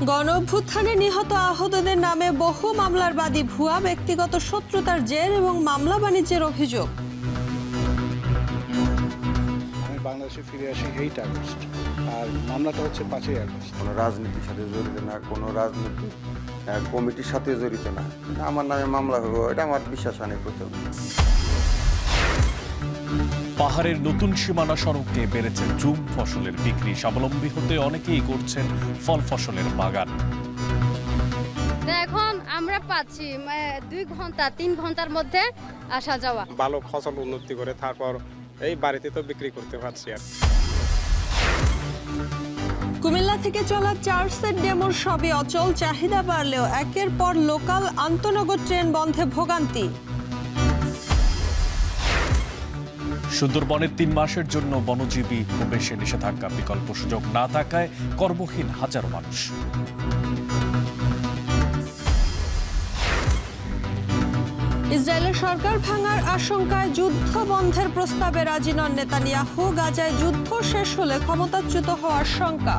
গণঅভ্যুত্থানে নিহত আহতদের নামে বহু মামলার বাদী ভুয়া, ব্যক্তিগত শত্রুতার জের এবং মামলা বাণিজ্যের অভিযোগ। আমি বাংলাদেশে ফিরে আসি 8 আগস্ট, আর মামলাটা হচ্ছে 5ই আগস্ট। কোনো রাজনীতির সাথে জড়িত না, কোনো রাজনীতি কমিটির সাথে জড়িত না। আমার নামে মামলা হলো, এটা আমার বিশ্বাস অনেক প্রথম। পাহাড়ের নতুন সীমানা সড়কে বেড়েছে জুম ফসলের বিক্রি। স্বাবলম্বী হতে অনেকেই করছেন ফল ফসলের বাগান। এখন আমরা পাচ্ছি 2 ঘন্টা 3 ঘন্টার মধ্যে আসা যাওয়া। ভালো ফসল উন্নতি করে তারপর এই বাড়িতে তো বিক্রি করতে পারছি। আর কুমিল্লা থেকে চলা 4 সেট ডেমোর সবই অচল, চাহিদা বাড়লেও একের পর লোকাল আন্তনগর ট্রেন বন্ধে ভোগান্তি। সুন্দরবনের 3 মাসের জন্য বনজীবী প্রবেশে নিষেধাজ্ঞা, বিকল্প সুযোগ না থাকায় কর্মহীন হাজারো মানুষ। ইসরায়েলের সরকার ভাঙার আশঙ্কায় যুদ্ধ বন্ধের প্রস্তাবে রাজি নন নেতানিয়াহু। গাজায় যুদ্ধ শেষ হলে ক্ষমতাচ্যুত হওয়ার শঙ্কা।